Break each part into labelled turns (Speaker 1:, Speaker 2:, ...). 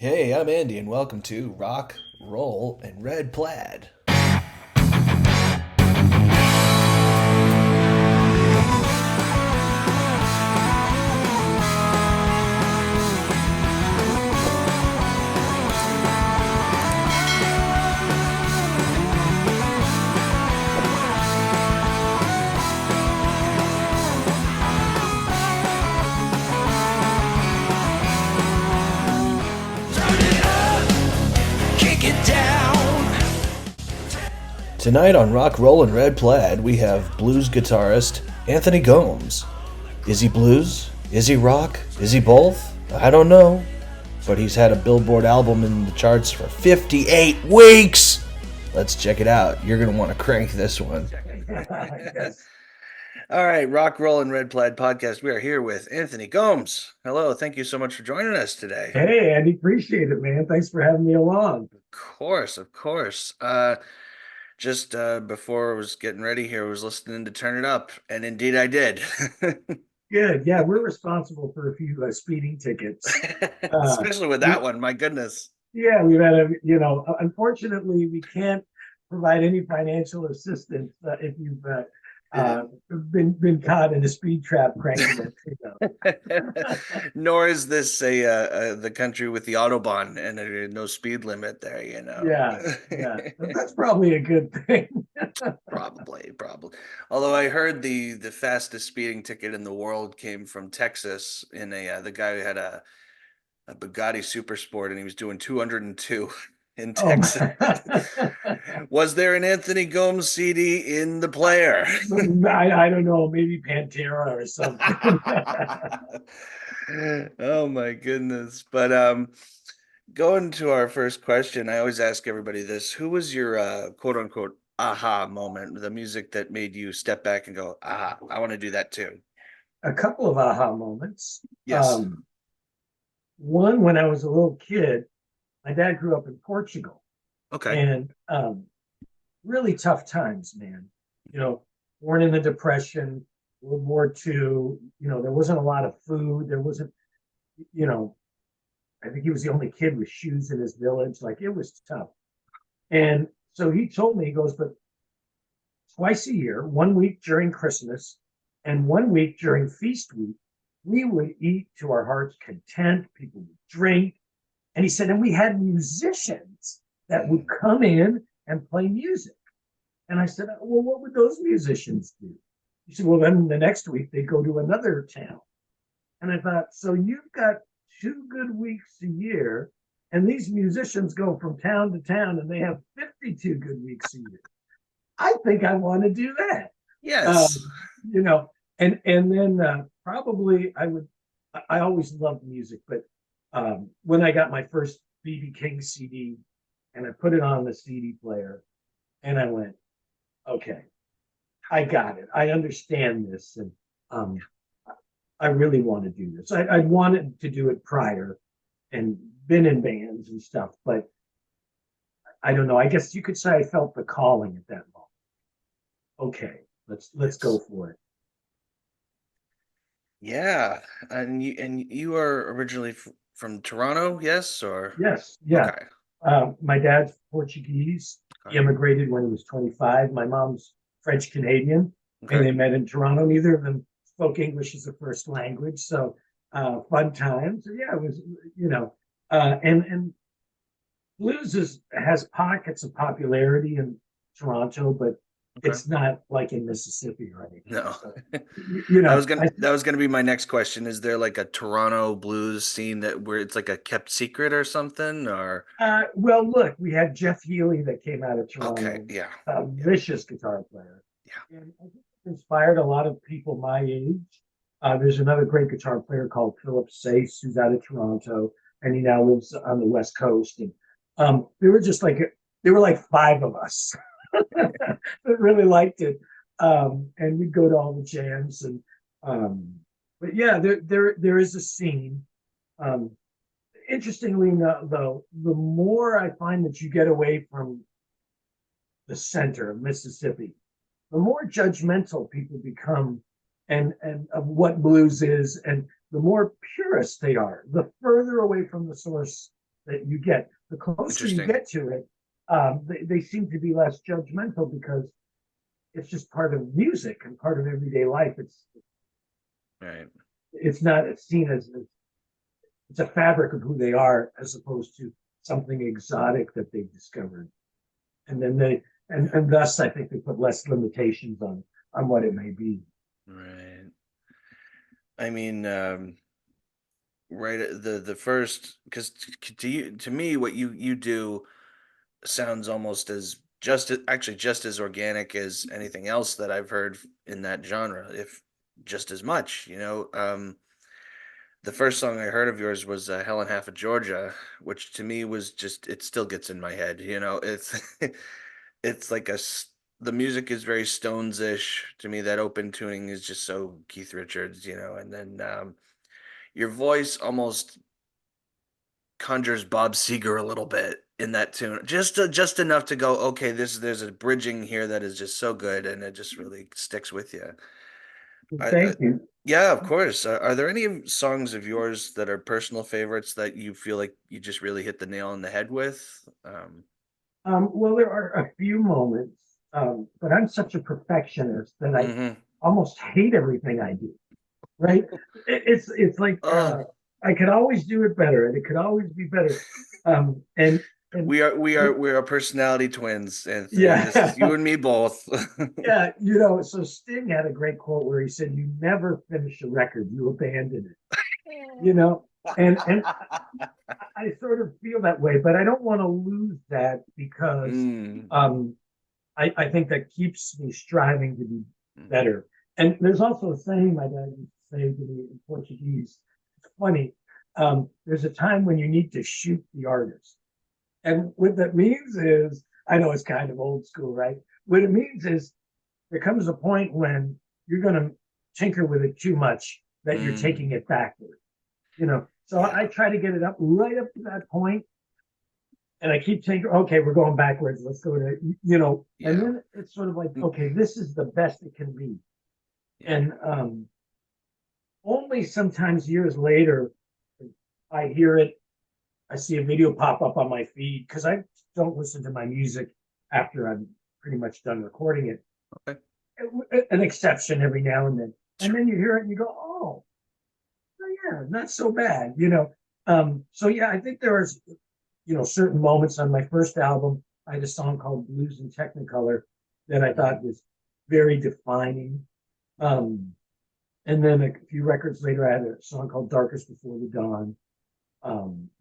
Speaker 1: Hey, I'm Andy, and welcome to Rock, Roll, and Red Plaid.
Speaker 2: Kick it down.
Speaker 1: Tonight on Rock, Roll, and Red Plaid, we have blues guitarist Anthony Gomes. Is he blues? Is he rock? Is he both? I don't know. But he's had a Billboard album in the charts for 58 weeks! Let's check it out. You're going to want to crank this one.
Speaker 3: Yes.
Speaker 1: All right, Rock, Roll, and Red Plaid podcast. We are here with Anthony Gomes. Hello, thank you so much for joining us today.
Speaker 3: Hey, Andy, appreciate it, man. Thanks for having me along.
Speaker 1: Of course. Just before I was getting ready here, I was listening to Turn It Up, and indeed I did.
Speaker 3: Good. Yeah, we're responsible for a few speeding tickets.
Speaker 1: Especially with that one, my goodness.
Speaker 3: Yeah, we've had unfortunately, we can't provide any financial assistance if you've been caught in a speed trap cranking it.
Speaker 1: Nor is this the country with the Autobahn and no speed limit there,
Speaker 3: Yeah. That's probably a good thing.
Speaker 1: Probably. Although I heard the fastest speeding ticket in the world came from Texas in the guy who had a Bugatti Super Sport and he was doing 202 in Texas. Was there an Anthony Gomes CD in the player?
Speaker 3: I don't know, maybe Pantera or something.
Speaker 1: Oh my goodness. But going to our first question, I always ask everybody this. Who was your quote unquote aha moment, the music that made you step back and go, aha, I want to do that too?
Speaker 3: A couple of aha moments.
Speaker 1: Yes.
Speaker 3: One, when I was a little kid, my dad grew up in Portugal.
Speaker 1: Okay.
Speaker 3: And really tough times, man. Born in the Depression, World War II, there wasn't a lot of food. There wasn't, I think he was the only kid with shoes in his village. Like, it was tough. And so he told me, he goes, but twice a year, 1 week during Christmas and 1 week during feast week, we would eat to our heart's content. People would drink. And he said, and we had musicians that would come in and play music. And I said, well, what would those musicians do? He said, well, then the next week they go to another town. And I thought, so you've got 2 good weeks a year, and these musicians go from town to town, and they have 52 good weeks a year. I think I want to do that.
Speaker 1: Yes.
Speaker 3: And then probably I always loved music, but when I got my first BB King CD and I put it on the CD player and I went, okay, I got it. I understand this. And I really want to do this. I wanted to do it prior and been in bands and stuff, but I don't know. I guess you could say I felt the calling at that moment. Okay, let's go for it.
Speaker 1: Yeah. And you are originally from Toronto, yes? Or
Speaker 3: Yes, yeah.
Speaker 1: Okay.
Speaker 3: My dad's Portuguese. He immigrated when he was 25. My mom's French Canadian, and they met in Toronto. Neither of them spoke English as a first language, so fun times. Yeah, it was, and blues has pockets of popularity in Toronto, but it's not like in Mississippi or anything.
Speaker 1: No.
Speaker 3: So,
Speaker 1: that was gonna be my next question. Is there like a Toronto blues scene where it's like a kept secret or something? Or
Speaker 3: well, look, we had Jeff Healey that came out of Toronto.
Speaker 1: Okay, yeah.
Speaker 3: A vicious guitar player.
Speaker 1: Yeah.
Speaker 3: And I think it inspired a lot of people my age. There's another great guitar player called Philip Sace, who's out of Toronto, and he now lives on the West Coast. And there were like five of us that really liked it. And we'd go to all the jams. And but yeah, there is a scene. Interestingly enough, though, the more I find that you get away from the center of Mississippi, the more judgmental people become and of what blues is, and the more purist they are, the further away from the source that you get. The closer you
Speaker 1: Interesting.
Speaker 3: get to it, they seem to be less judgmental because it's just part of music and part of everyday life.
Speaker 1: Right.
Speaker 3: It's not seen as it's a fabric of who they are as opposed to something exotic that they've discovered. And then and thus I think they put less limitations on what it may be.
Speaker 1: Right. I mean, right. The first, because to me, what you do sounds almost as actually just as organic as anything else that I've heard in that genre, if just as much, you know. The first song I heard of yours was Hell and Half of Georgia, which to me was just, it still gets in my head, you know. It's it's like the music is very Stones-ish to me. That open tuning is just so Keith Richards, you know. And then your voice almost conjures Bob Seger a little bit in that tune, just enough to go, okay, there's a bridging here that is just so good, and it just really sticks with you. I
Speaker 3: Thank you.
Speaker 1: Yeah, of course. Are there any songs of yours that are personal favorites that you feel like you just really hit the nail on the head with?
Speaker 3: Well, there are a few moments, but I'm such a perfectionist that I
Speaker 1: Hmm.
Speaker 3: almost hate everything I do. Right? It's like
Speaker 1: Oh,
Speaker 3: I could always do it better, and it could always be better. Um, and and
Speaker 1: we are personality twins, Anthony. This is you
Speaker 3: yeah,
Speaker 1: and me both.
Speaker 3: yeah. So Sting had a great quote where he said, "You never finish a record, you abandon it." You know, and I sort of feel that way, but I don't want to lose that because
Speaker 1: Mm.
Speaker 3: um, I think that keeps me striving to be better. And there's also a saying my dad used to say to me in Portuguese. It's funny. There's a time when you need to shoot the artist. And what that means is, I know it's kind of old school, right? What it means is there comes a point when you're going to tinker with it too much that you're
Speaker 1: Mm.
Speaker 3: taking it backward, you know. So I
Speaker 1: Yeah.
Speaker 3: try to get it up right up to that point, and I keep thinking, okay, we're going backwards. Let's go to, and
Speaker 1: Yeah.
Speaker 3: then it's sort of like, okay, this is the best it can be.
Speaker 1: Yeah.
Speaker 3: And only sometimes years later, I hear it, I see a video pop up on my feed because I don't listen to my music after I'm pretty much done recording it.
Speaker 1: Okay.
Speaker 3: An exception every now and then. And
Speaker 1: Sure.
Speaker 3: then you hear it and you go, oh yeah, not so bad, So yeah, I think there was certain moments on my first album. I had a song called Blues in Technicolor that I
Speaker 1: Mm.
Speaker 3: thought was very defining. Um, and then a few records later, I had a song called Darkest Before the Dawn.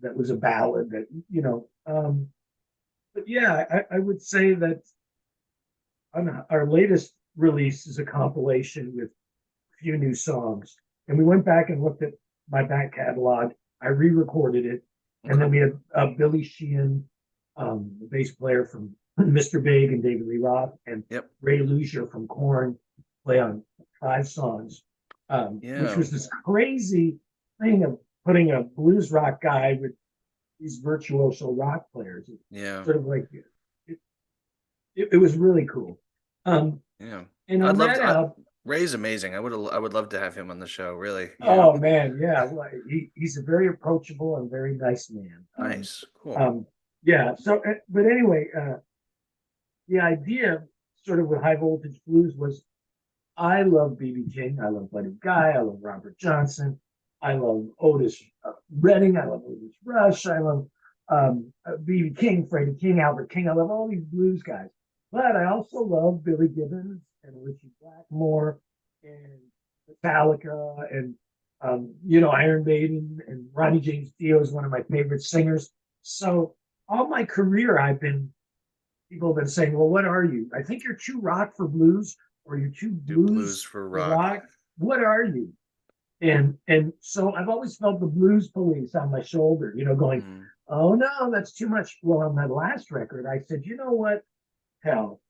Speaker 3: That was a ballad that, but yeah, I would say that on our latest release is a compilation with a few new songs. And we went back and looked at my back catalog. I re-recorded it, and then
Speaker 1: Okay.
Speaker 3: we had Billy Sheehan, the bass player from Mr. Big and David Lee Roth, and
Speaker 1: Yep.
Speaker 3: Ray Luzier from Korn play on 5 songs, which
Speaker 1: Yeah.
Speaker 3: was this crazy thing of putting a blues rock guy with these virtuoso rock players. It
Speaker 1: Yeah.
Speaker 3: sort of like it was really cool. Um,
Speaker 1: Yeah.
Speaker 3: and
Speaker 1: I'd
Speaker 3: on
Speaker 1: love
Speaker 3: that
Speaker 1: to.
Speaker 3: album,
Speaker 1: Ray's amazing. I would love to have him on the show. Really. You know.
Speaker 3: oh man, yeah, well, he's a very approachable and very nice man.
Speaker 1: Nice. Cool.
Speaker 3: Yeah. So, but anyway, the idea, sort of with High Voltage Blues, was I love BB King, I love Buddy Guy, I love Robert Johnson, I love Otis Redding, I love Otis Rush, I love BB King, Freddie King, Albert King. I love all these blues guys, but I also love Billy Gibbons and Richie Blackmore and Metallica and Iron Maiden, and Ronnie James Dio is one of my favorite singers. So all my career, people have been saying, "Well, what are you? I think you're too rock for blues, or you're too
Speaker 1: Do blues
Speaker 3: blues
Speaker 1: for
Speaker 3: for
Speaker 1: rock.
Speaker 3: rock. What are you?" And so I've always felt the blues police on my shoulder, going,
Speaker 1: Mm.
Speaker 3: "Oh no, that's too much." Well, on that last record, I said, "You know what? Hell,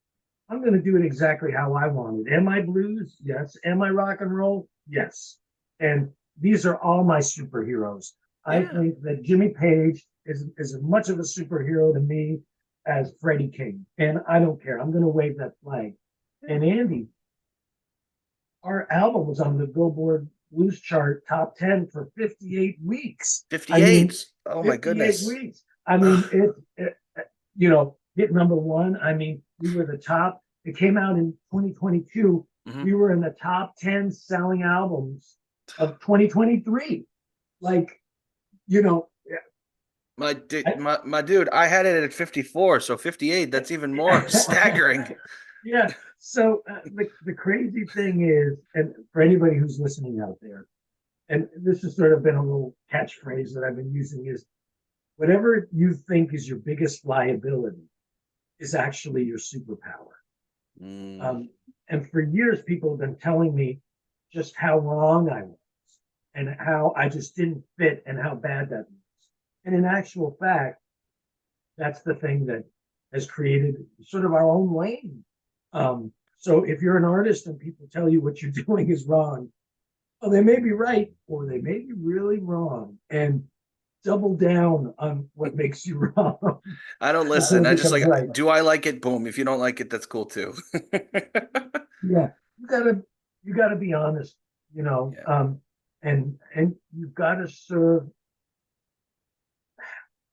Speaker 3: I'm going to do it exactly how I want it. Am I blues? Yes. Am I rock and roll? Yes." And these are all my superheroes. I
Speaker 1: Yeah.
Speaker 3: think that Jimmy Page is as much of a superhero to me as Freddie King. And I don't care. I'm going to wave that flag.
Speaker 1: Yeah.
Speaker 3: And Andy, our album was on the Billboard Blues chart top 10 for 58 weeks. I mean,
Speaker 1: 58. Oh my
Speaker 3: 58
Speaker 1: goodness.
Speaker 3: weeks. I mean,
Speaker 1: Ugh.
Speaker 3: hit number one. I mean, we were the top. It came out in 2022.
Speaker 1: Mhm.
Speaker 3: We were in the top 10 selling albums of 2023. Like, you know, I,
Speaker 1: My dude, I had it at 54, so 58. That's even more staggering.
Speaker 3: yeah. So the crazy thing is, and for anybody who's listening out there, and this has sort of been a little catchphrase that I've been using is whatever you think is your biggest liability is actually your superpower.
Speaker 1: Mm,
Speaker 3: Um, and for years, people have been telling me just how wrong I was and how I just didn't fit and how bad that was. And in actual fact, that's the thing that has created sort of our own lane. So if you're an artist and people tell you what you're doing is wrong, well, they may be right or they may be really wrong. And double down on what makes you wrong
Speaker 1: I don't listen.
Speaker 3: before
Speaker 1: I
Speaker 3: it
Speaker 1: just
Speaker 3: becomes
Speaker 1: like,
Speaker 3: right.
Speaker 1: do I like it? Boom. If you don't like it, that's cool too.
Speaker 3: Yeah, you gotta be honest,
Speaker 1: Yeah.
Speaker 3: and you've got to serve.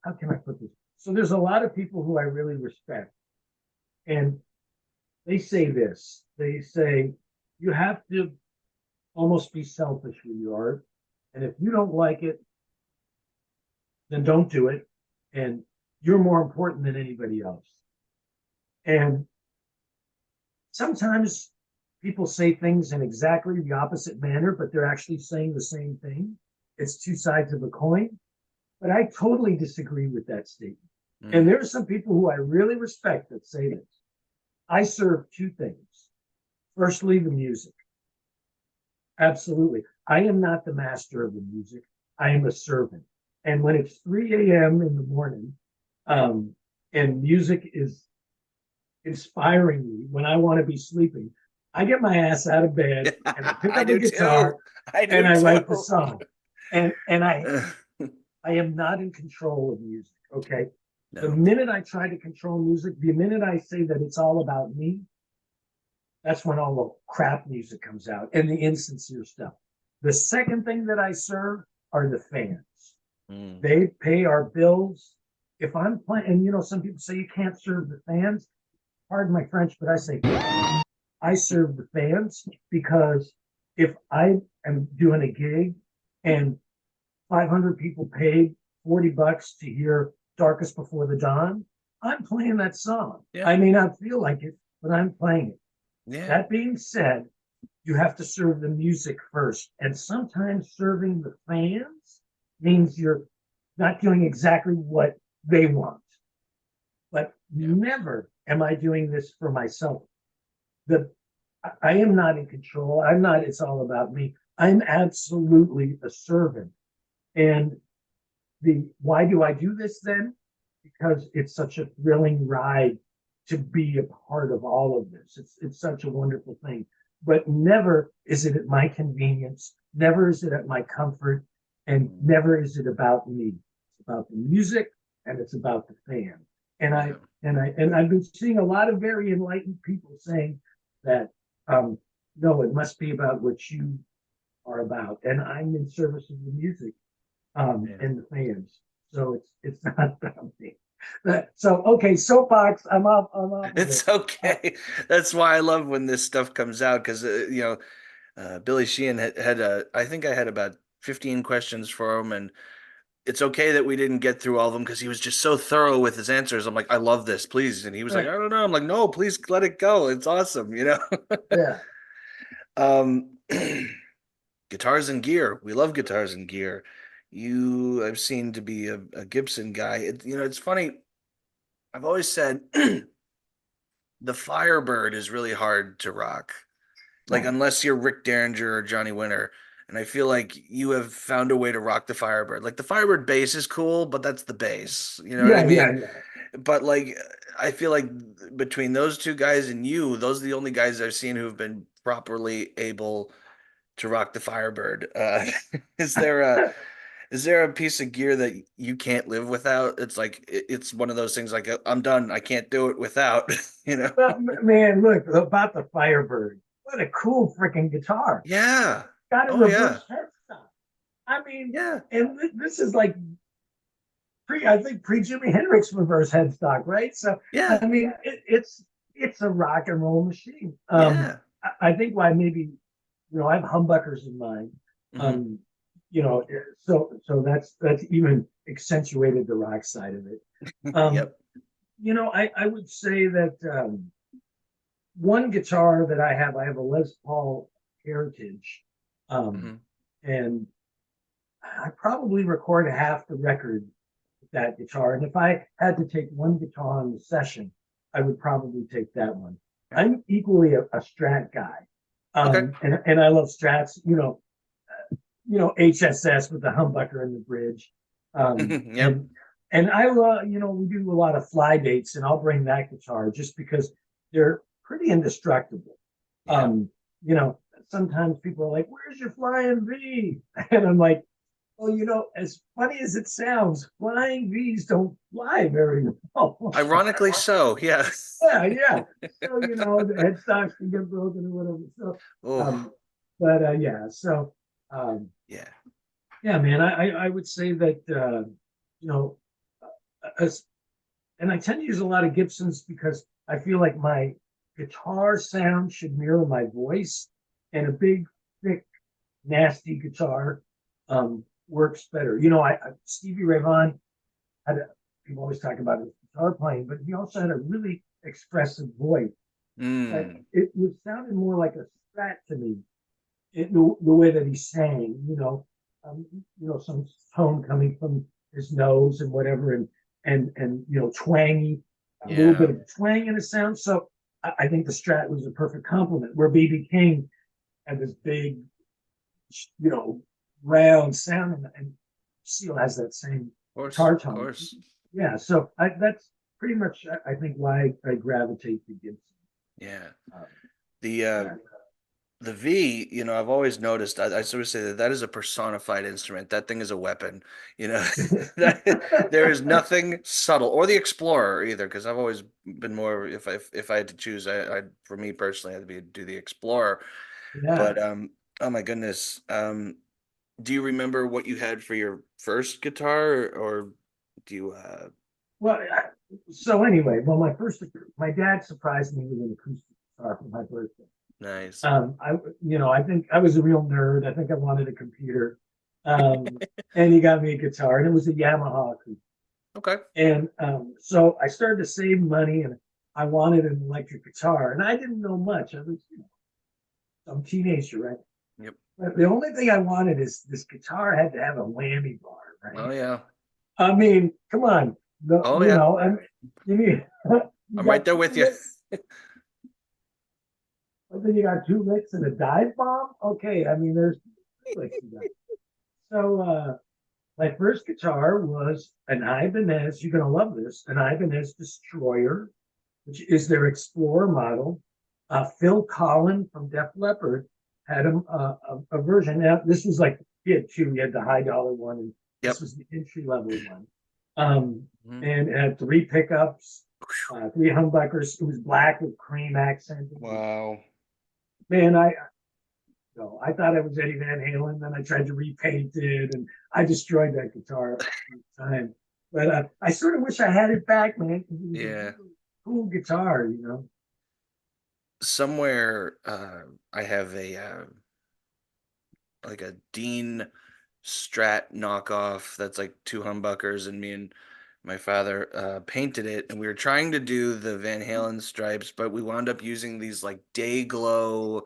Speaker 3: How can I put this? So there's a lot of people who I really respect, and they say this. They say you have to almost be selfish with your art, and if you don't like it, then don't do it, and you're more important than anybody else. And sometimes people say things in exactly the opposite manner, but they're actually saying the same thing. It's two sides of a coin. But I totally disagree with that statement. And
Speaker 1: Mm,
Speaker 3: there are some people who I really respect that say this. I serve two things. Firstly, the music. Absolutely. I am not the master of the music. I am a servant. And when it's 3 a.m. in the morning, and music is inspiring me when I want to be sleeping, I get my ass out of bed and I pick
Speaker 1: I
Speaker 3: up a
Speaker 1: do too.
Speaker 3: guitar
Speaker 1: I
Speaker 3: and
Speaker 1: do
Speaker 3: I write the
Speaker 1: too.
Speaker 3: song. And I am not in control of music. Okay. The
Speaker 1: No.
Speaker 3: minute I try to control music, the minute I say that it's all about me, that's when all the crap music comes out and the insincere stuff. The second thing that I serve are the fans.
Speaker 1: Mm,
Speaker 3: They pay our bills. If I'm playing, and some people say you can't serve the fans. Pardon my French, but I say I serve the fans because if I am doing a gig and 500 people paid $40 to hear Darkest Before the Dawn, I'm playing that song.
Speaker 1: yeah.
Speaker 3: I may not feel like it, but I'm playing it.
Speaker 1: Yeah.
Speaker 3: That being said, you have to serve the music first. And sometimes serving the fans means you're not doing exactly what they want. But
Speaker 1: Yeah.
Speaker 3: never am I doing this for myself. The I am not in control. I'm not, it's all about me. I'm absolutely a servant. And the why do I do this then? Because it's such a thrilling ride to be a part of all of this. It's such a wonderful thing. But never is it at my convenience, never is it at my comfort, and
Speaker 1: Mm,
Speaker 3: never is it about me. It's about the music and it's about the fan. And I
Speaker 1: yeah.
Speaker 3: and I've been seeing a lot of very enlightened people saying that um no, it must be about what you are about. And I'm in service of the music
Speaker 1: Yeah.
Speaker 3: and the fans. So it's not about me. So okay, soapbox. I'm off of it.
Speaker 1: It's okay. That's why I love when this stuff comes out because Billy Sheehan had I think I had about 15 questions for him, and it's okay that we didn't get through all of them because he was just so thorough with his answers. I'm like, I love this, please. And he was like,
Speaker 3: Right.
Speaker 1: I don't know. I'm like, no, please let it go. It's awesome.
Speaker 3: Yeah.
Speaker 1: Um, guitars and gear. We love guitars and gear. I've seen to be a Gibson guy. It's funny. I've always said the Firebird is really hard to rock. Like
Speaker 3: Right.
Speaker 1: unless you're Rick Derringer or Johnny Winter. And I feel like you have found a way to rock the Firebird. Like the Firebird bass is cool, but that's the bass. You know what I
Speaker 3: Yeah. Yeah.
Speaker 1: mean?
Speaker 3: Yeah.
Speaker 1: But like I feel like between those two guys and you, those are the only guys I've seen who've been properly able to rock the Firebird. Is there a is there a piece of gear that you can't live without? It's like it's one of those things like I'm done. I can't do it without, you know?
Speaker 3: Well, man, look about the Firebird. What a cool freaking guitar!
Speaker 1: Yeah.
Speaker 3: Got a
Speaker 1: Oh yeah.
Speaker 3: reverse headstock. I mean,
Speaker 1: Yeah.
Speaker 3: and this is like I think pre Jimi Hendrix reverse headstock, right? So
Speaker 1: Yeah,
Speaker 3: I mean, it's a rock and roll machine.
Speaker 1: yeah.
Speaker 3: I think why maybe I have humbuckers in mind.
Speaker 1: Hmm.
Speaker 3: Um, so that's even accentuated the rock side of it. Um,
Speaker 1: Yep.
Speaker 3: I would say that one guitar that I have a Les Paul Heritage, um,
Speaker 1: Hmm.
Speaker 3: and I probably record half the record with that guitar. And if I had to take one guitar on the session, I would probably take that one.
Speaker 1: Yeah.
Speaker 3: I'm equally a Strat guy,
Speaker 1: Okay.
Speaker 3: and I love Strats. HSS with the humbucker and the bridge,
Speaker 1: Yep.
Speaker 3: and I love we do a lot of fly dates, and I'll bring that guitar just because they're pretty indestructible.
Speaker 1: Yeah.
Speaker 3: Um, you know, Sometimes people are like, "Where's your flying V?" And I'm like, "Well, as funny as it sounds, flying V's don't fly very well."
Speaker 1: Ironically so. Yeah.
Speaker 3: Yeah, yeah. So the headstocks can get broken or whatever. So,
Speaker 1: Oh,
Speaker 3: um, but yeah. So, um,
Speaker 1: yeah.
Speaker 3: yeah, man. I would say that you know, as and I tend to use a lot of Gibsons because I feel like my guitar sound should mirror my voice, and a big, thick, nasty guitar works better. Stevie Ray Vaughan had people always talk about his guitar playing, but he also had a really expressive voice.
Speaker 1: Mm.
Speaker 3: It was sounded more like a Strat to me, the way that he sang. Some tone coming from his nose and whatever, and twangy, a little bit
Speaker 1: Yeah.
Speaker 3: of twang in his sound. So I think the Strat was a perfect complement. Where BB King had this big, you know, round sound, and Seal has that same
Speaker 1: Of course.
Speaker 3: guitar
Speaker 1: Of
Speaker 3: tone.
Speaker 1: course.
Speaker 3: Yeah, so that's pretty much I think why I gravitate to Gibson.
Speaker 1: Yeah.
Speaker 3: Um,
Speaker 1: The
Speaker 3: yeah,
Speaker 1: the V, I've always noticed, I sort of say that that is a personified instrument. That thing is a weapon. You know, there is nothing subtle, or the Explorer either, because I've always been more, if I had to choose, for me personally, I'd do the Explorer.
Speaker 3: yeah.
Speaker 1: But oh my goodness, do you remember what you had for your first guitar, or do you?
Speaker 3: Well, so anyway, my dad surprised me with an acoustic guitar for my birthday.
Speaker 1: Nice.
Speaker 3: I think I was a real nerd. I think I wanted a computer, and he got me a guitar, and it was a Yamaha acoustic.
Speaker 1: Okay.
Speaker 3: And so I started to save money, and I wanted an electric guitar, and I didn't know much. I was, some teenager, right?
Speaker 1: Yep.
Speaker 3: But the only thing I wanted is this guitar had to have a whammy bar,
Speaker 1: Oh
Speaker 3: right?
Speaker 1: yeah.
Speaker 3: I mean, come on,
Speaker 1: Oh yeah.
Speaker 3: you need you
Speaker 1: I'm right
Speaker 3: got
Speaker 1: there
Speaker 3: two
Speaker 1: with you.
Speaker 3: licks, but then you got two licks and a dive bomb. Okay, I mean, there's two licks you got. So my first guitar was an Ibanez. You're gonna love this, an Ibanez Destroyer, which is their Explorer model. Phil Collin from Def Leppard had a version. Now, this was like he had two. He had the high dollar one, and this
Speaker 1: Yep.
Speaker 3: was the entry level one. Um,
Speaker 1: Mhm.
Speaker 3: and it had three pickups, three humbuckers. It was black with cream accent.
Speaker 1: Wow.
Speaker 3: Man, I thought I was Eddie Van Halen. Then I tried to repaint it, and I destroyed that guitar time. But I sort of wish I had it back, man. It was a
Speaker 1: Yeah.
Speaker 3: really cool guitar.
Speaker 1: Somewhere I have a like a Dean Strat knockoff that's like two humbuckers, and me and my father painted it, and we were trying to do the Van Halen stripes, but we wound up using these like day glow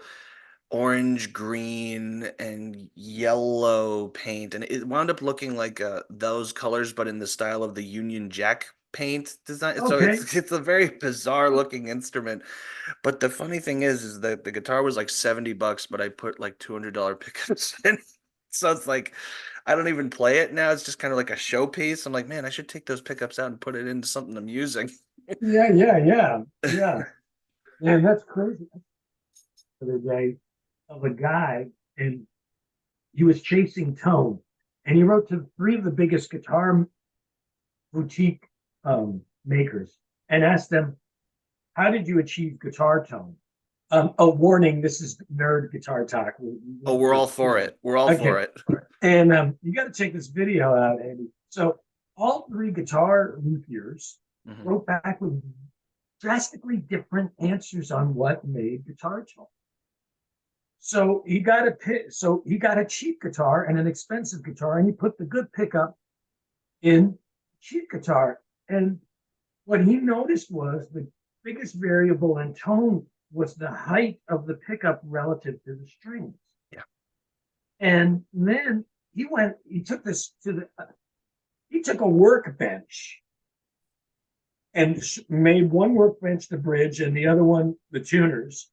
Speaker 1: orange, green, and yellow paint, and it wound up looking like those colors, but in the style of the Union Jack paint design. So
Speaker 3: Okay.
Speaker 1: it's a very bizarre looking instrument. But the funny thing is that the guitar was like $70, but I put like $200 pickups in. So it's like I don't even play it now. It's just kind of like a showpiece. I'm like, man, I should take those pickups out and put it into something I'm using.
Speaker 3: Yeah, yeah, yeah, yeah. Man, that's crazy. The other day of a guy, and he was chasing tone, and he wrote to three of the biggest guitar boutique makers and asked them, "How did you achieve guitar tone?" A warning: this is nerd guitar talk. We
Speaker 1: Oh,
Speaker 3: won't
Speaker 1: we're
Speaker 3: go
Speaker 1: all for
Speaker 3: too
Speaker 1: it. We're all
Speaker 3: Okay,
Speaker 1: for it.
Speaker 3: and you got to check this video out, Andy. So all three guitar luthiers
Speaker 1: Hmm.
Speaker 3: wrote back with drastically different answers on what made guitar tone. So he got a cheap guitar and an expensive guitar, and he put the good pickup in cheap guitar. And what he noticed was the biggest variable in tone was the height of the pickup relative to the strings.
Speaker 1: Yeah.
Speaker 3: And then he took this to he took a workbench and made one workbench the bridge and the other one the tuners.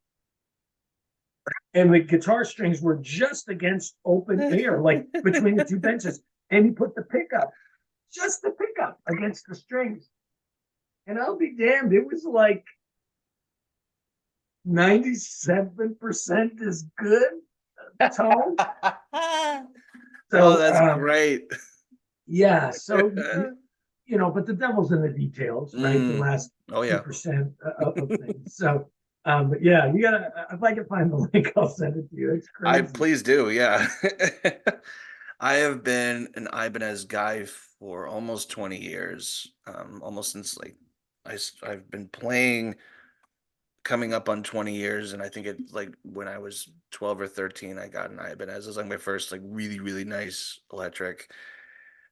Speaker 3: And the guitar strings were just against open air, like between the two benches. And he put the pickup, just the pickup against the strings. And I'll be damned, it was like 97% is good tone.
Speaker 1: Oh,
Speaker 3: So
Speaker 1: that's great.
Speaker 3: yeah, so but the devil's in the details, right? The
Speaker 1: Mm.
Speaker 3: last
Speaker 1: Oh yeah.
Speaker 3: 2% of things. So but yeah, you gotta, if I can find the link, I'll send it to you. It's
Speaker 1: I
Speaker 3: crazy.
Speaker 1: please do, yeah. I have been an Ibanez guy for almost 20 years. Almost since like I've been playing coming up on 20 years, and I think it like when I was 12 or 13 I got an Ibanez. It was like my first like really really nice electric.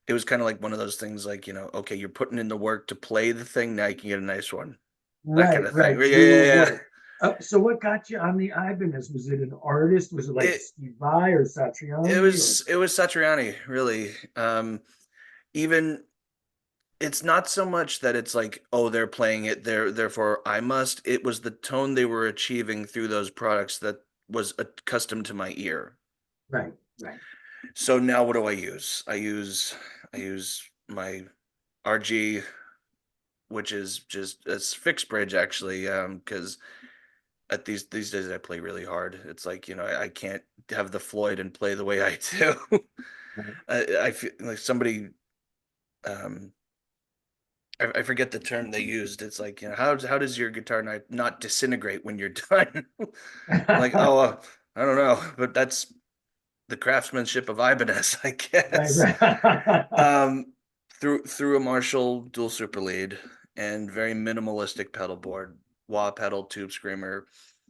Speaker 1: It was kind of like one of those things like, okay, you're putting in the work to play the thing, now you can get a nice one. That kind
Speaker 3: Right,
Speaker 1: of thing.
Speaker 3: right.
Speaker 1: Yeah,
Speaker 3: Do a
Speaker 1: yeah,
Speaker 3: little
Speaker 1: yeah.
Speaker 3: work. So what got you on the Ibanez? Was it an artist? Was it like
Speaker 1: It
Speaker 3: Steve Vai or
Speaker 1: it
Speaker 3: Satriani or
Speaker 1: was it was Satriani, really. Even it's not so much that it's like, oh, they're playing it, therefore I must. It was the tone they were achieving through those products that was accustomed to my ear.
Speaker 3: right, right.
Speaker 1: So now what do I use? I use my RG, which is just a fixed bridge actually, because at these days I play really hard. It's like, I can't have the Floyd and play the way I do.
Speaker 3: Right.
Speaker 1: I feel like somebody, um I forget the term they used. It's like, how does your guitar not disintegrate when you're done? I'm like, oh, I don't know, but that's the craftsmanship of Ibanez, I
Speaker 3: Right,
Speaker 1: guess.
Speaker 3: right.
Speaker 1: Um, through a Marshall dual super lead and very minimalistic pedal board, wah pedal, tube screamer,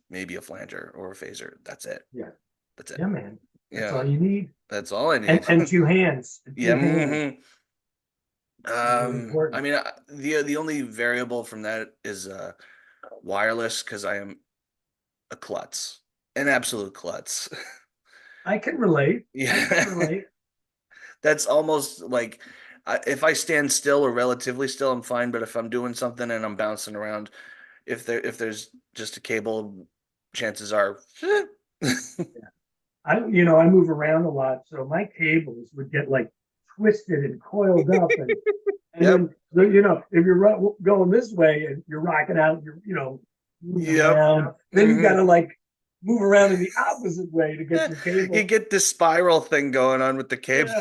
Speaker 1: maybe a flanger or a phaser. That's it.
Speaker 3: Yeah,
Speaker 1: That's it.
Speaker 3: yeah, man. That's
Speaker 1: Yeah,
Speaker 3: all you need.
Speaker 1: that's all I need.
Speaker 3: And two hands.
Speaker 1: Yeah.
Speaker 3: Two hands. Really
Speaker 1: I
Speaker 3: important.
Speaker 1: mean, the only variable from that is wireless because I am a klutz, an absolute klutz.
Speaker 3: I can relate. I can
Speaker 1: Yeah,
Speaker 3: relate.
Speaker 1: that's almost like if I stand still or relatively still, I'm fine. But if I'm doing something and I'm bouncing around, if there's just a cable, chances are,
Speaker 3: I move around a lot, so my cables would get like twisted and coiled up, and
Speaker 1: yep,
Speaker 3: then if you're going this way and you're rocking out, you're moving
Speaker 1: yep.
Speaker 3: around, then you got
Speaker 1: Hmm.
Speaker 3: to like move around in the opposite way to get your
Speaker 1: You
Speaker 3: cable.
Speaker 1: get this spiral thing going on with the cable.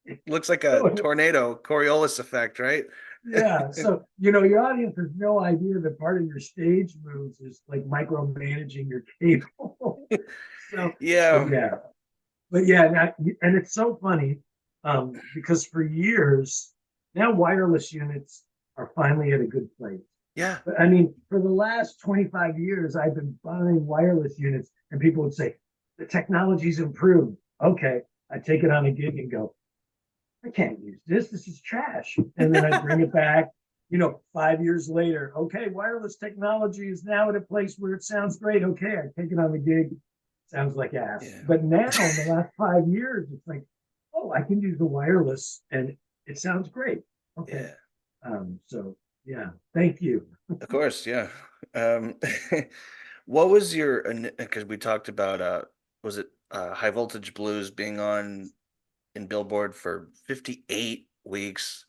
Speaker 3: Yeah.
Speaker 1: Looks like a
Speaker 3: So,
Speaker 1: tornado, Coriolis effect, right?
Speaker 3: yeah. So, your audience has no idea that part of your stage moves is like micromanaging your cable. so, but
Speaker 1: Yeah,
Speaker 3: yeah. But yeah, and it's so funny because for years now wireless units are finally at a good place.
Speaker 1: yeah,
Speaker 3: But I mean, for the last 25 years, I've been buying wireless units, and people would say, the technology's improved. Okay. I take it on a gig and go, I can't use this. This is trash. And then I bring it back, 5 years later. Okay, wireless technology is now at a place where it sounds great. Okay, I take it on the gig. Sounds like ass.
Speaker 1: yeah,
Speaker 3: But now in the last 5 years, it's like, oh, I can use the wireless and it sounds great. Okay.
Speaker 1: yeah.
Speaker 3: So yeah, thank you.
Speaker 1: Of course, yeah. Um, what was your, because we talked about was it High Voltage Blues being on in Billboard for 58 weeks?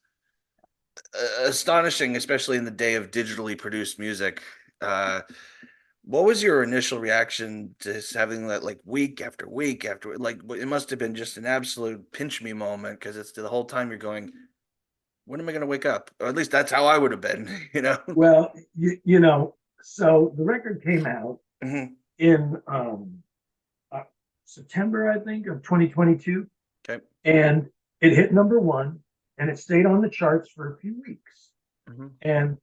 Speaker 1: Astonishing, especially in the day of digitally produced music. Uh, what was your initial reaction to having that like week after week after like it must have been just an absolute pinch me moment because it's the whole time you're going, when am I going to wake up? Or at least that's how I would have been, you know?
Speaker 3: Well, so the record came out
Speaker 1: Mhm.
Speaker 3: in uh, September, I think, of 2022,
Speaker 1: Okay.
Speaker 3: and it hit number one. and it stayed on the charts for a few weeks.
Speaker 1: Mhm.
Speaker 3: And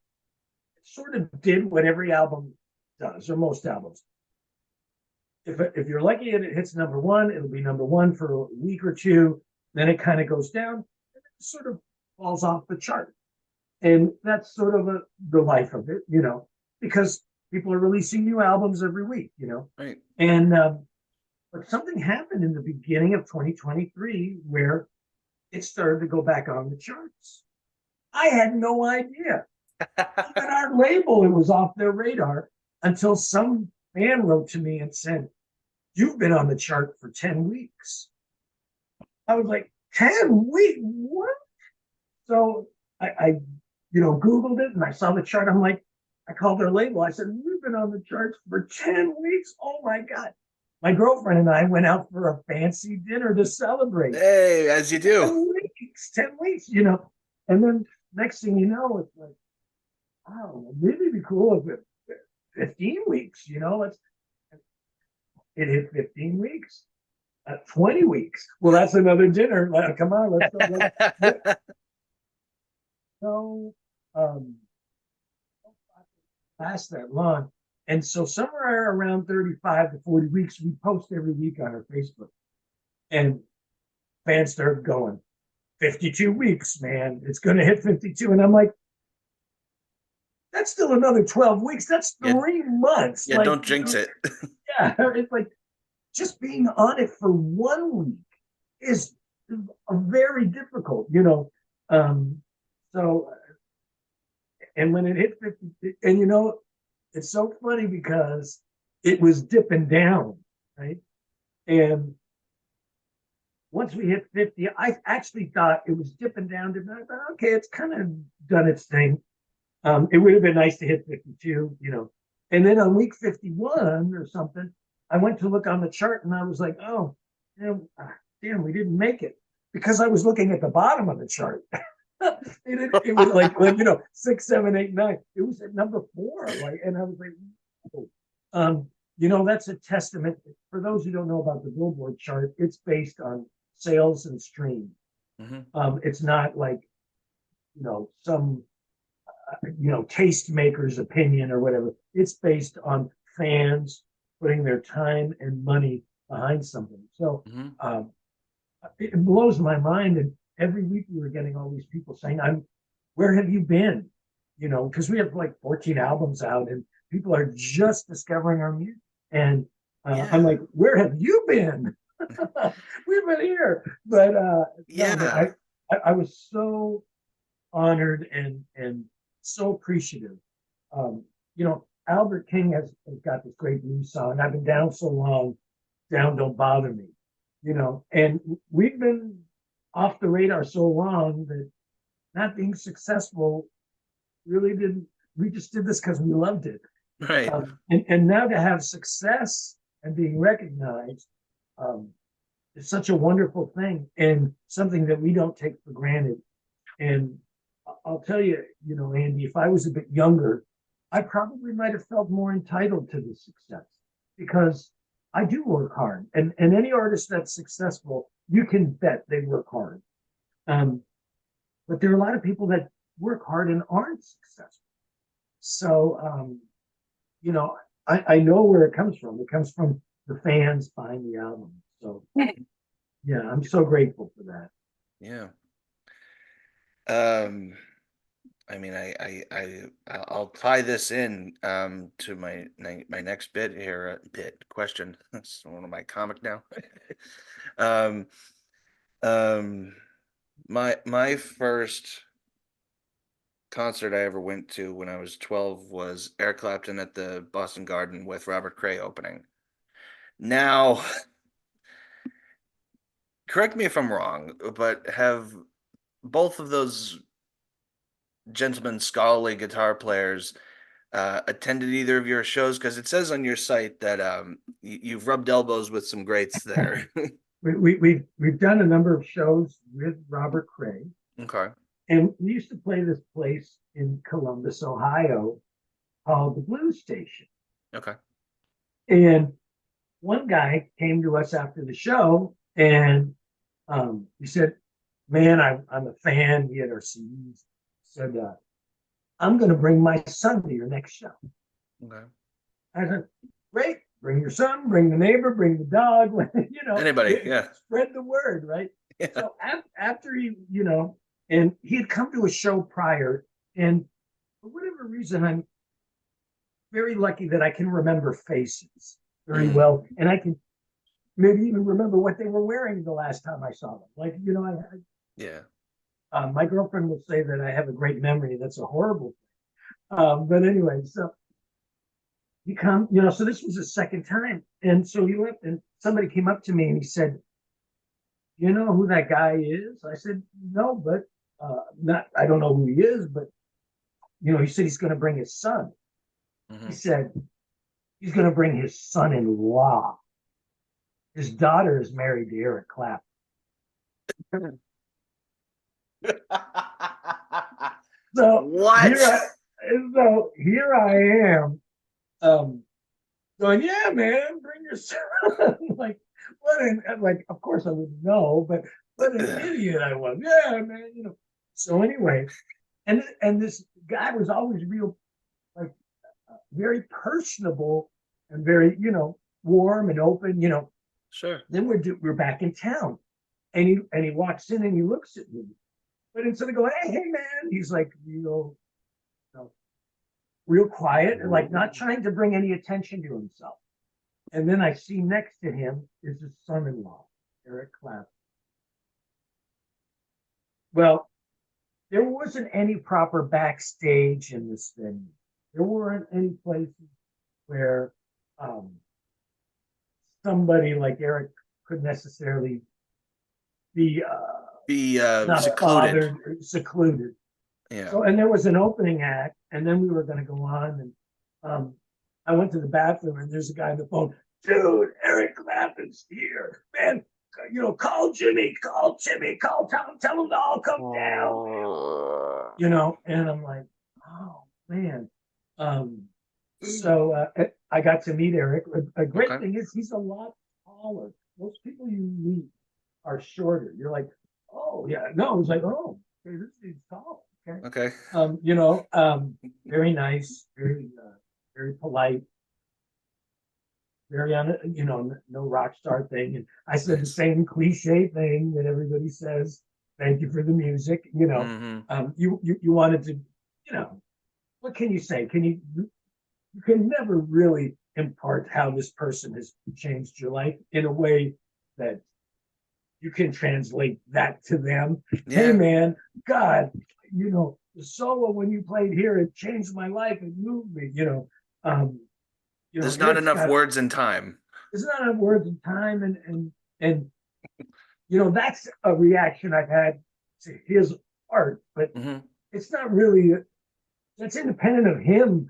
Speaker 3: it sort of did what every album does, or most albums. If you're lucky and it hits number one, it'll be number one for a week or two. Then it kind of goes down, and it sort of falls off the chart. And that's sort of the life of it, because people are releasing new albums every week.
Speaker 1: Right.
Speaker 3: And but something happened in the beginning of 2023 where it started to go back on the charts. I had no idea. Even our label, it was off their radar until some fan wrote to me and said, "You've been on the chart for 10 weeks." I was like, 10 weeks? What? So I Googled it and I saw the chart. I'm like, I called their label. I said, "We've been on the charts for 10 weeks. Oh my God." My girlfriend and I went out for a fancy dinner to celebrate.
Speaker 1: Hey, as you do.
Speaker 3: 10 weeks. And then next thing you know, it's like, wow, maybe it'd be cool if it 15 weeks. It hit 15 weeks. 20 weeks. Well, that's another dinner. Come on, let's go. Last that long. And so somewhere around 35 to 40 weeks, we post every week on our Facebook. And fans started going, 52 weeks, man. It's going to hit 52. And I'm like, that's still another 12 weeks. That's
Speaker 1: Yeah,
Speaker 3: 3 months.
Speaker 1: yeah, don't jinx it.
Speaker 3: Yeah, it's like just being on it for 1 week is very difficult. So, and when it hit 50, and it's so funny because it was dipping down, right? And once we hit 50, I actually thought it was dipping down. I thought, okay, it's kind of done its thing. It would have been nice to hit 52. And then on week 51 or something, I went to look on the chart and I was like, oh, damn, we didn't make it, because I was looking at the bottom of the chart. it was like 6, 7, 8, 9. It was at number 4. And I was like, oh. That's a testament. For those who don't know about the Billboard chart, it's based on sales and streams.
Speaker 1: Mhm.
Speaker 3: It's not like some tastemaker's opinion or whatever. It's based on fans putting their time and money behind something. So
Speaker 1: Mhm.
Speaker 3: it blows my mind. And every week we were getting all these people saying, where have you been? Because we have like 14 albums out and people are just discovering our music. And I'm
Speaker 1: Yeah.
Speaker 3: like, where have you been? We've been here. But no,
Speaker 1: Yeah.
Speaker 3: I was so honored and so appreciative. Albert King has got this great new song. I've been down so long, down don't bother me. And we've been off the radar so long that not being successful really didn't. We just did this because we loved it.
Speaker 1: Right.
Speaker 3: And now to have success and being recognized is such a wonderful thing and something that we don't take for granted. And I'll tell you, Andy, if I was a bit younger, I probably might have felt more entitled to the success because I do work hard. And any artist that's successful, you can bet they work hard. But there are a lot of people that work hard and aren't successful. So, I know where it comes from. It comes from the fans buying the album. So, yeah, I'm so grateful for that.
Speaker 1: Yeah. Um, I mean, I'll tie this in to my next bit here. Bit question. That's one of my comic now. um, um, my first concert I ever went to when I was 12 was Eric Clapton at the Boston Garden with Robert Cray opening. Now, correct me if I'm wrong, but have both of those gentlemen scholarly guitar players attended either of your shows? Because it says on your site that you've rubbed elbows with some greats there.
Speaker 3: We've done a number of shows with Robert Cray,
Speaker 1: Okay.
Speaker 3: and we used to play this place in Columbus, Ohio, called the Blues Station.
Speaker 1: Okay.
Speaker 3: And one guy came to us after the show, and he said, man, I'm a fan. He had our CDs. Said, I'm going to bring my son to your next show.
Speaker 1: Okay.
Speaker 3: I said, great. Bring your son, bring the neighbor, bring the dog.
Speaker 1: Anybody, yeah.
Speaker 3: Spread the word, right?
Speaker 1: Yeah.
Speaker 3: So after and he had come to a show prior, and for whatever reason, I'm very lucky that I can remember faces very
Speaker 1: Mm,
Speaker 3: well, and I can maybe even remember what they were wearing the last time I saw them. Like,
Speaker 1: yeah.
Speaker 3: my girlfriend will say that I have a great memory. That's a horrible thing. But anyway, so he come, so this was the second time. And so he left, and somebody came up to me and he said, you know who that guy is? I said, no, but not, I don't know who he is, but, he said he's going to bring his son. He
Speaker 1: Hmm.
Speaker 3: said he's going to bring his son-in-law. His daughter is married to Eric Clapton. So
Speaker 1: What?
Speaker 3: here I am, going, yeah, man, bring your son. Like, like, of course I wouldn't know, but what an idiot I was. Yeah, man. So anyway, and this guy was always real, like, very personable and very, warm and open.
Speaker 1: Sure.
Speaker 3: Then we're back in town, and he walks in and he looks at me, but instead of going, hey man, he's like know, real quiet and like not trying to bring any attention to himself. And then I see next to him is his son-in-law, Eric Clapton. Well, there wasn't any proper backstage in this venue. There weren't any places where um, somebody like Eric could necessarily be
Speaker 1: Be
Speaker 3: not
Speaker 1: secluded.
Speaker 3: bothered or secluded.
Speaker 1: Yeah.
Speaker 3: So, and there was an opening act, and then we were going to go on. And I went to the bathroom, and there's a guy on the phone. Dude, Eric Clapton's here, man. Call Jimmy, call Timmy, tell him to all come down. And I'm like, oh man. Um, so I got to meet Eric. A great
Speaker 1: Okay.
Speaker 3: thing is he's a lot taller. Most people you meet are shorter. You're like, oh yeah, no, it was like, oh, okay, this dude's tall. Okay.
Speaker 1: Okay.
Speaker 3: Very nice, very polite, very on, no rock star thing. And I said the
Speaker 1: Nice.
Speaker 3: same cliche thing that everybody says. Thank you for the music.
Speaker 1: Hmm.
Speaker 3: You wanted to, what can you say? You can never really impart how this person has changed your life in a way that you can translate that to them. Hey
Speaker 1: Yeah.
Speaker 3: man, God, the solo when you played here, it changed my life. It moved me.
Speaker 1: There's not
Speaker 3: Eric's
Speaker 1: enough
Speaker 3: got
Speaker 1: words in time.
Speaker 3: there's not enough words and time, and that's a reaction I've had to his art, but
Speaker 1: Hmm.
Speaker 3: it's not really that's independent of him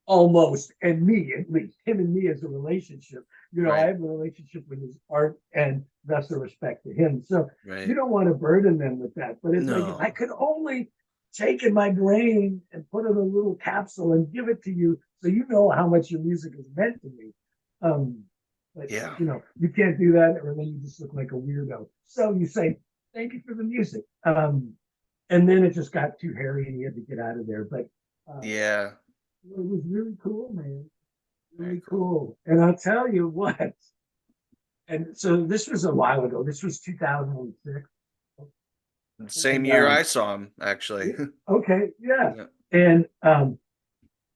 Speaker 3: almost, and me at least, him and me as a relationship. I
Speaker 1: Right.
Speaker 3: have a relationship with his art and thus a respect to him. So you
Speaker 1: Right.
Speaker 3: don't want to burden them with that. But it's like if I
Speaker 1: No.
Speaker 3: could only take in my brain and put it in a little capsule and give it to you so you know how much your music is meant to me. Um, but
Speaker 1: Yeah.
Speaker 3: you can't do that, or then you just look like a weirdo. So you say, thank you for the music. And then it just got too hairy and he had to get out of there. But
Speaker 1: Yeah.
Speaker 3: it was really cool, man.
Speaker 1: Very
Speaker 3: Really
Speaker 1: cool.
Speaker 3: cool. And I'll tell you what. And so this was a while ago. This was 2006.
Speaker 1: Same
Speaker 3: And
Speaker 1: year I saw him, actually.
Speaker 3: okay, yeah.
Speaker 1: Yeah.
Speaker 3: And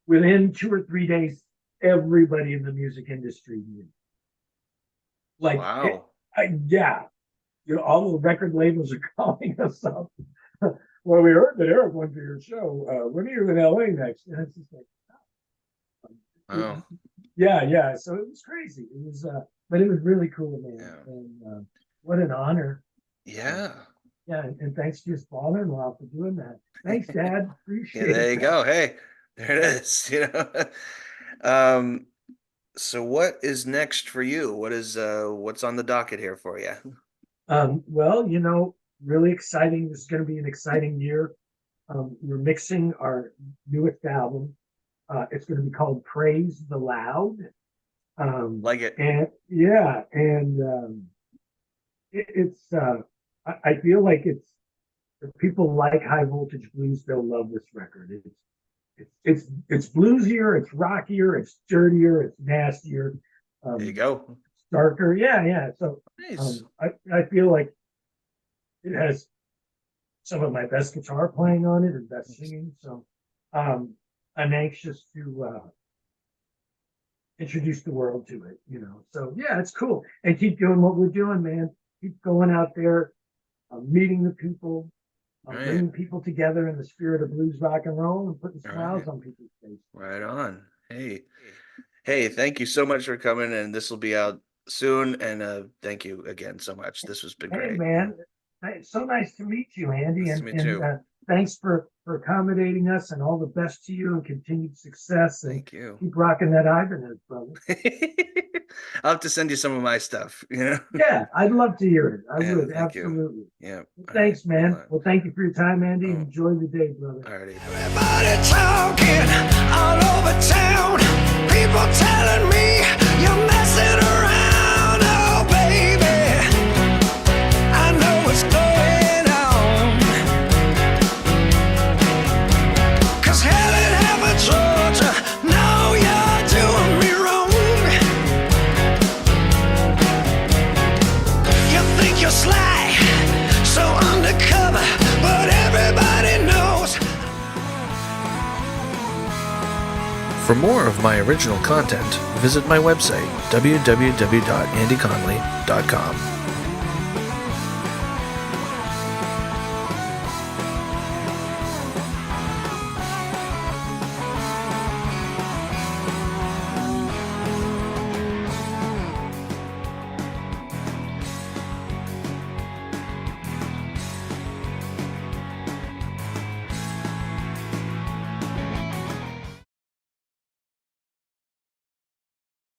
Speaker 3: within 2 or 3 days, everybody in the music industry knew. Like,
Speaker 1: Wow.
Speaker 3: yeah, all the record labels are calling us up. Well, we heard that Eric went to your show. When are you in LA next? And it's just like,
Speaker 1: Oh,
Speaker 3: yeah, yeah. So it was crazy. But it was really cool, man.
Speaker 1: yeah.
Speaker 3: And what an honor. Um,
Speaker 1: Yeah.
Speaker 3: yeah, and thanks to his father-in-law for doing that. Thanks, Dad.
Speaker 1: Yeah, there
Speaker 3: Appreciate
Speaker 1: you
Speaker 3: that.
Speaker 1: go. Hey, there it
Speaker 3: Yeah.
Speaker 1: is. Um, so what is next for you? What's on the docket here for you?
Speaker 3: Well, really exciting. This is going to be an exciting year. We're mixing our newest album. It's going to be called Praise the Loud.
Speaker 1: Like it.
Speaker 3: And yeah, and it's I feel like if people like high voltage blues, they'll love this record. It's bluesier, it's rockier, it's dirtier, it's nastier,
Speaker 1: There you
Speaker 3: um,
Speaker 1: go.
Speaker 3: darker. Yeah, yeah. So
Speaker 1: Nice.
Speaker 3: I feel like it has some of my best guitar playing on it and best singing. So um, I'm anxious to introduce the world to it, you know. So yeah, it's cool. And keep doing what we're doing, man. Keep going out there, meeting the people,
Speaker 1: All right.
Speaker 3: bringing people together in the spirit of blues rock and roll and putting
Speaker 1: All
Speaker 3: smiles
Speaker 1: right.
Speaker 3: on people's faces.
Speaker 1: Right on. Hey. Hey, thank you so much for coming, and this will be out soon. And thank you again so much. This has been
Speaker 3: Hey,
Speaker 1: great.
Speaker 3: man, it's so nice to meet you, Andy,
Speaker 1: Nice to
Speaker 3: and
Speaker 1: meet you.
Speaker 3: thanks for accommodating us, and all the best to you and continued success, and
Speaker 1: Thank you.
Speaker 3: keep rocking that Ibanez, brother.
Speaker 1: I'll have to send you some of my stuff, you know?
Speaker 3: Yeah, I'd love to hear it. I
Speaker 1: Yeah,
Speaker 3: would,
Speaker 1: thank you.
Speaker 3: absolutely.
Speaker 1: Yeah. All right.
Speaker 3: Thanks, man. Well, thank you for your time, Andy.
Speaker 1: Oh.
Speaker 3: Enjoy the day, brother.
Speaker 1: Alrighty.
Speaker 2: Everybody talking all over town. People telling me you're messing around. Oh, baby, I know what's going on. 'Cause hell in heaven, Georgia, no, you're doing me wrong. You think you're sly, so undercover, but everybody knows.
Speaker 1: For more of my original content, visit my website, www.andyconley.com.